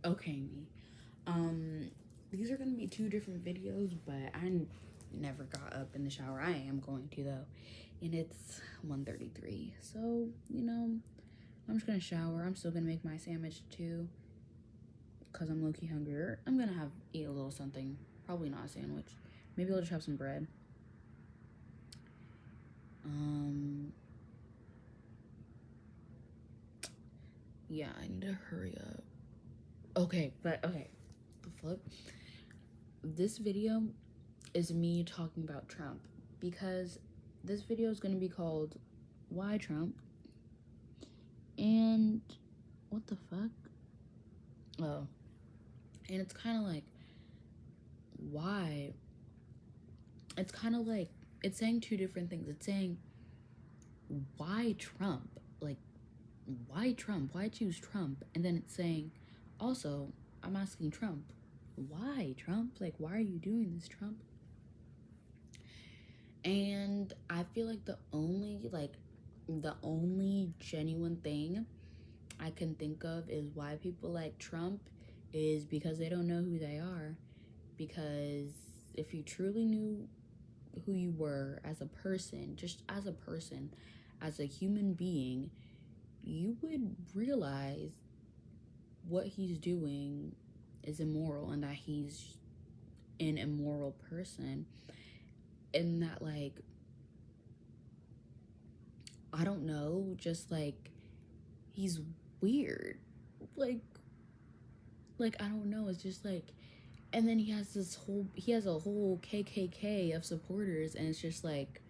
Okay, me. These are gonna be two different videos, but never got up in the shower. I am going to though, and it's 1:33. So I'm just gonna shower. I'm still gonna make my sandwich too, cause I'm low key hungry. I'm gonna eat a little something. Probably not a sandwich. Maybe I'll just have some bread. Um, yeah, I need to hurry up. Okay, but okay, the flip. This video is me talking about Trump because this video is going to be called Why Trump? And what the fuck? Oh, and it's kind of like, why? It's kind of like, it's saying two different things. It's saying, why Trump? Like, why Trump? Why choose Trump? And then it's saying, also, I'm asking Trump, why Trump? Like, why are you doing this, Trump? And I feel like the only genuine thing I can think of is why people like Trump is because they don't know who they are. Because if you truly knew who you were as a person, just as a person, as a human being, you would realize what he's doing is immoral and that he's an immoral person. And that, like, I don't know, just like he's weird. Like, I don't know, it's just like, and then he has a whole KKK of supporters, and it's just like,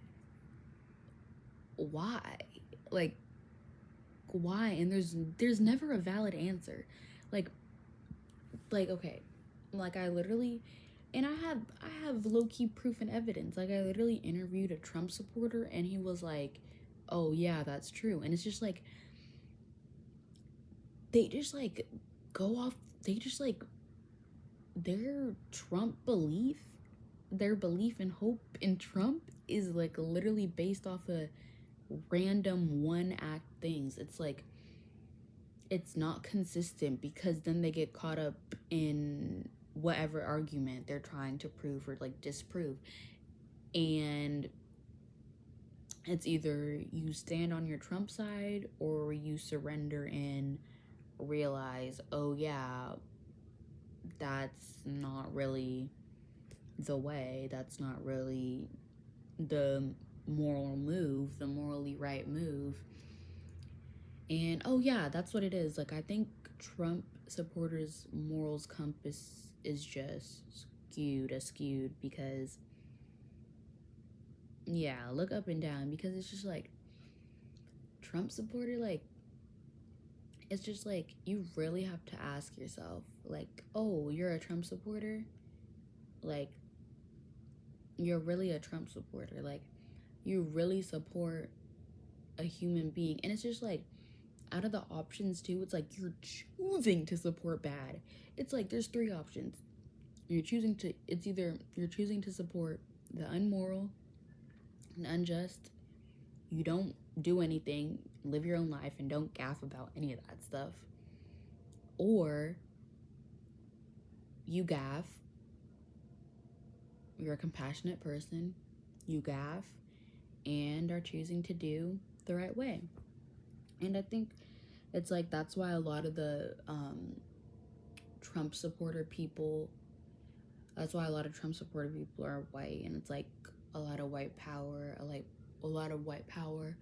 why? Like, why? And there's never a valid answer. Like, okay, like I literally, and I have low key proof and evidence. Like, I literally interviewed a Trump supporter, and he was like, "Oh yeah, that's true." And it's just like they just like go off. They just like their Trump belief, their belief and hope in Trump is like literally based off of random one act things. It's like it's not consistent because then they get caught up in whatever argument they're trying to prove or like disprove. And it's either you stand on your Trump side or you surrender and realize, oh yeah, that's not really the way. That's not really the moral move, the morally right move. And oh yeah, that's what it is. Like, I think Trump supporters' morals compass is just skewed because yeah, look up and down because it's just like Trump supporter, like, it's just like you really have to ask yourself, like, oh, you're a Trump supporter? Like, you're really a Trump supporter. Like, you really support a human being. And it's just like, out of the options too, it's like you're choosing to support bad. It's like there's three options. It's either you're choosing to support the unmoral and unjust, you don't do anything, live your own life, and don't gaff about any of that stuff, or you gaff, you're a compassionate person, you gaff, and are choosing to do the right way. And I think it's like that's why a lot of the Trump supporter people, that's why a lot of Trump supporter people are white, and it's like a lot of white power, a lot of white power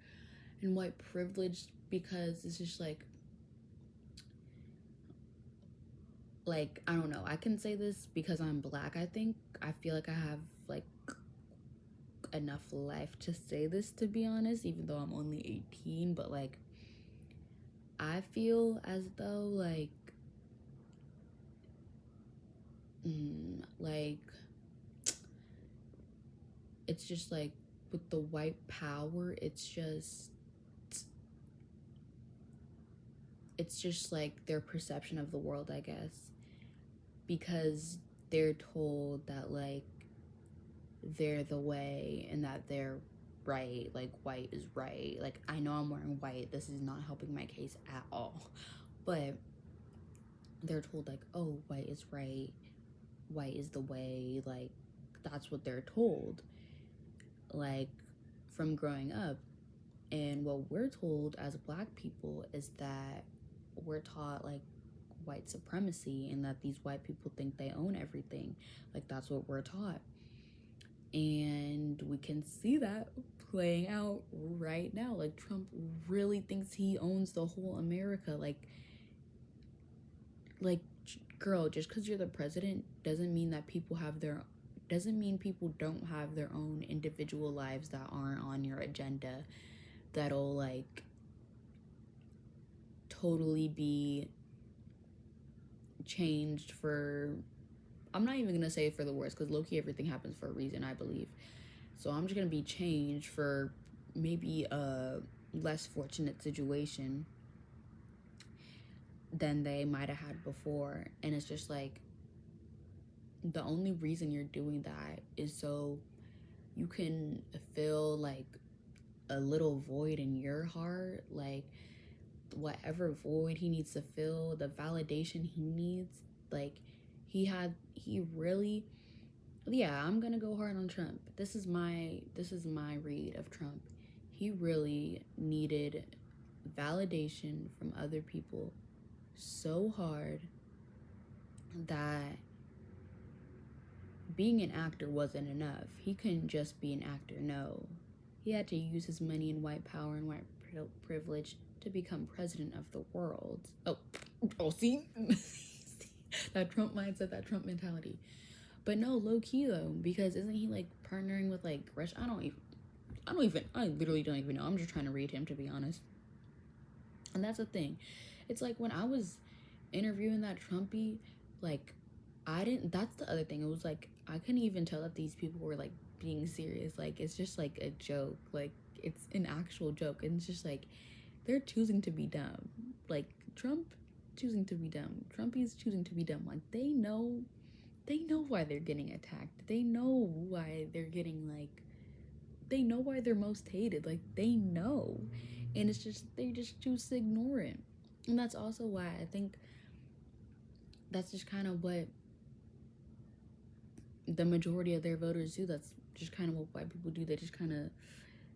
and white privilege, because it's just like I don't know. I can say this because I'm black. I think I feel like I have like enough life to say this, to be honest, even though I'm only 18. But like, I feel as though like it's just like with the white power, it's just like their perception of the world, I guess, because they're told that like they're the way and that they're right, like white is right. Like, I know I'm wearing white, this is not helping my case at all, but they're told like, oh, white is right, white is the way, like that's what they're told, like from growing up. And what we're told as black people is that we're taught like white supremacy and that these white people think they own everything. Like that's what we're taught. And we can see that playing out right now. Like Trump really thinks he owns the whole America. Like girl, just because you're the president doesn't mean that people don't have their own individual lives that aren't on your agenda, that'll like totally be changed for, I'm not even gonna say for the worst, because low-key everything happens for a reason, I believe. So I'm just gonna be changed for maybe a less fortunate situation than they might have had before. And it's just like, the only reason you're doing that is so you can fill like a little void in your heart, like whatever void he needs to fill, the validation he needs. Like he really, yeah, I'm gonna go hard on Trump. This is my read of Trump. He really needed validation from other people so hard that being an actor wasn't enough. He couldn't just be an actor, no. He had to use his money and white power and white privilege to become president of the world. Oh, see? That Trump mindset, that Trump mentality. But no, low key though, because isn't he like partnering with like Russia? I literally don't even know. I'm just trying to read him, to be honest. And that's the thing. It's like when I was interviewing that Trumpy, like that's the other thing. It was like I couldn't even tell that these people were like being serious. Like it's just like a joke. Like it's an actual joke. And it's just like they're choosing to be dumb. Like Trump choosing to be dumb. Trumpies choosing to be dumb. Like they know why they're getting attacked. They know why they're getting like, they know why they're most hated. Like they know. And it's just they just choose to ignore it. And that's also why I think that's just kind of what the majority of their voters do. That's just kind of what white people do. They just kind of,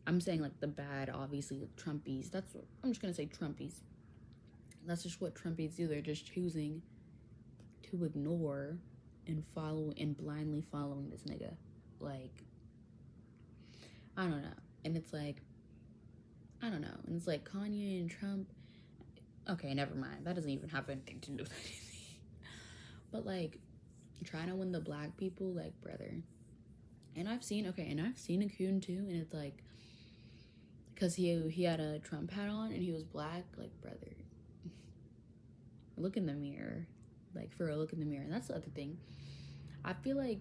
I'm saying like the bad, obviously, Trumpies. That's what I'm just gonna say, Trumpies. That's just what Trumpies do. They're just choosing to ignore and follow and blindly following this nigga. Like, I don't know. And it's like, I don't know. And it's like Kanye and Trump. Okay, never mind. That doesn't even have anything to do with anything. But like, trying to win the black people, like, brother. And I've seen a coon too, and it's like, because he had a Trump hat on and he was black, like, brother, look in the mirror, like, for a look in the mirror. And that's the other thing. I feel like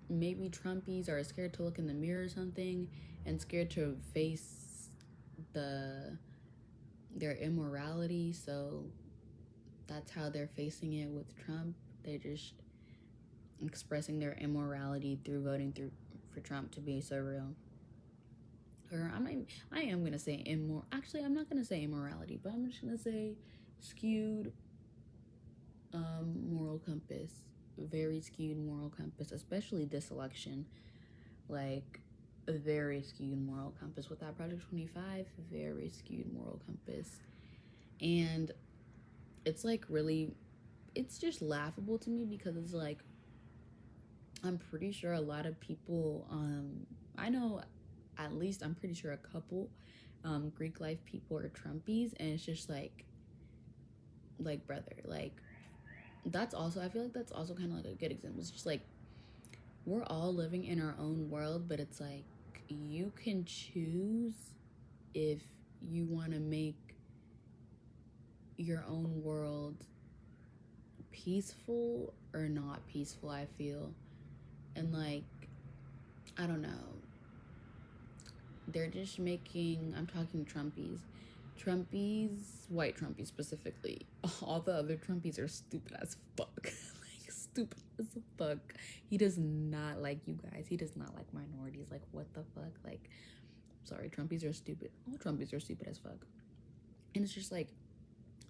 maybe Trumpies are scared to look in the mirror or something, and scared to face their immorality. So that's how they're facing it with Trump. They're just expressing their immorality through voting for Trump to be so real. Or I am gonna say actually I'm not gonna say immorality, but I'm just gonna say skewed moral compass. Very skewed moral compass, especially this election. Like a very skewed moral compass with that Project 25. Very skewed moral compass. And it's like really, it's just laughable to me, because it's like, I'm pretty sure a lot of people, I know at least I'm pretty sure a couple Greek life people are Trumpies, and it's just like brother, like that's also, I feel like that's also kind of like a good example. It's just like we're all living in our own world, but it's like you can choose if you want to make your own world peaceful or not peaceful, I feel. And like, I don't know, they're just making, I'm talking Trumpies, white Trumpies specifically. All the other Trumpies are stupid as fuck. Like, stupid as fuck. He does not like you guys. He does not like minorities. Like, what the fuck? Like, sorry, Trumpies are stupid. All Trumpies are stupid as fuck. And it's just like,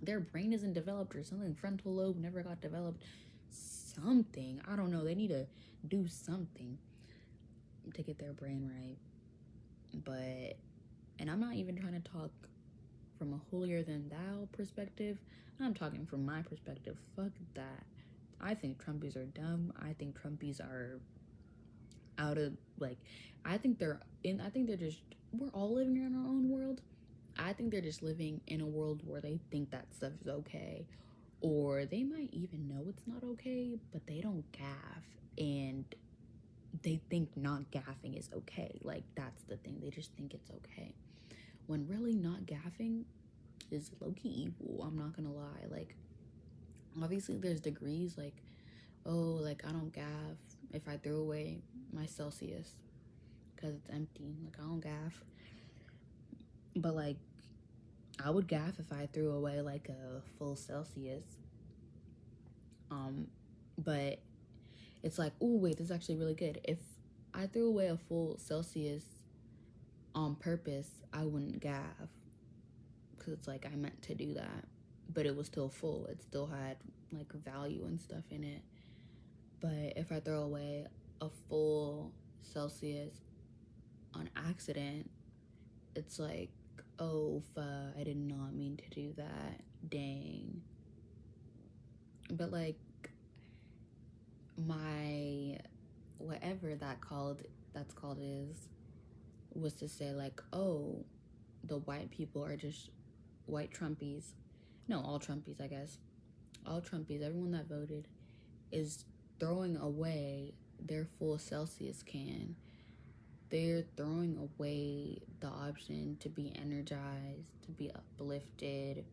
their brain isn't developed or something. Frontal lobe never got developed. Something. I don't know. They need to do something to get their brain right. But, and I'm not even trying to talk from a holier than thou perspective. I'm talking from my perspective. Fuck that. I think Trumpies are dumb. I think Trumpies are out of, like, I think they're just, we're all living in our own world. I think they're just living in a world where they think that stuff is okay. Or they might even know it's not okay, but they don't gaff. And they think not gaffing is okay. Like, that's the thing. They just think it's okay. When really not gaffing is low-key evil. I'm not gonna lie. Like, obviously there's degrees. Like, oh, like, I don't gaff if I throw away my Celsius because it's empty. Like, I don't gaff. But, like, I would gaff if I threw away, like, a full Celsius. But it's like, oh, wait, this is actually really good. If I threw away a full Celsius on purpose, I wouldn't gaff. Because it's like, I meant to do that. But it was still full. It still had, like, value and stuff in it. But if I throw away a full Celsius on accident, it's like, oh, fuck, I did not mean to do that. Dang. But, like, my whatever that's called is was to say, like, oh, the white people are just white Trumpies. No, all Trumpies, I guess. All Trumpies, everyone that voted, is throwing away their full Celsius can. They're throwing away the option to be energized, to be uplifted,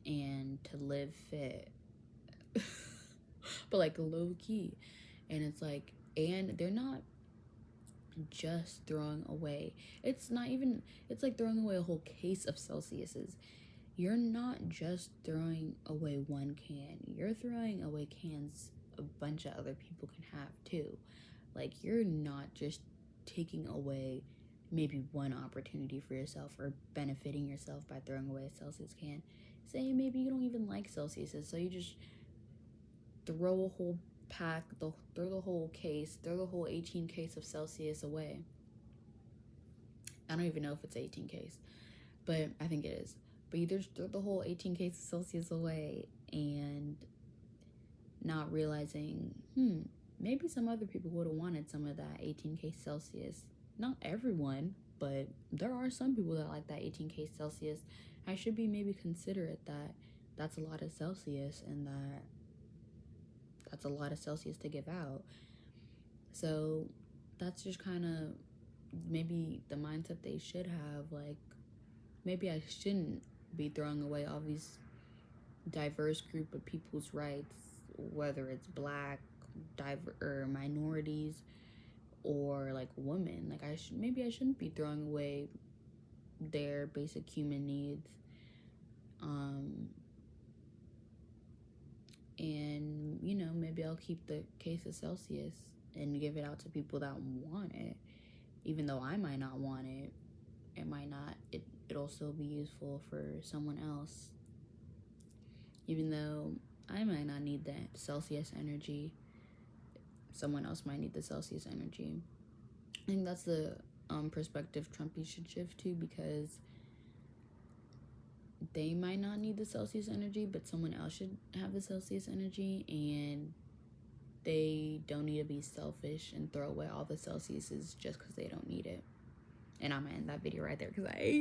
and to live fit. But, like, low key. And it's like, and they're not just throwing away. It's not even, it's like throwing away a whole case of Celsiuses. You're not just throwing away one can. You're throwing away cans a bunch of other people can have too. Like, you're not just taking away maybe one opportunity for yourself or benefiting yourself by throwing away a Celsius can. Say maybe you don't even like Celsiuses, so you just throw a whole pack, throw the whole case, throw the whole 18 case of Celsius away. I don't even know if it's 18 case, but I think it is. But you just throw the whole 18 case of Celsius away and not realizing, maybe some other people would have wanted some of that 18 case Celsius. Not everyone, but there are some people that like that 18 case Celsius. I should be maybe considerate that that's a lot of Celsius and that's a lot of Celsius to give out. So that's just kind of maybe the mindset they should have. Like, maybe I shouldn't be throwing away all these diverse group of people's rights, whether it's black, or minorities, or like women. Like, maybe I shouldn't be throwing away their basic human needs. And, you know, maybe I'll keep the case of Celsius and give it out to people that want it. Even though I might not want it, it'll still be useful for someone else. Even though I might not need that Celsius energy, someone else might need the Celsius energy. I think that's the perspective Trumpies should shift to, because they might not need the Celsius energy, but someone else should have the Celsius energy, and they don't need to be selfish and throw away all the Celsiuses just because they don't need it. And I'm gonna end that video right there because I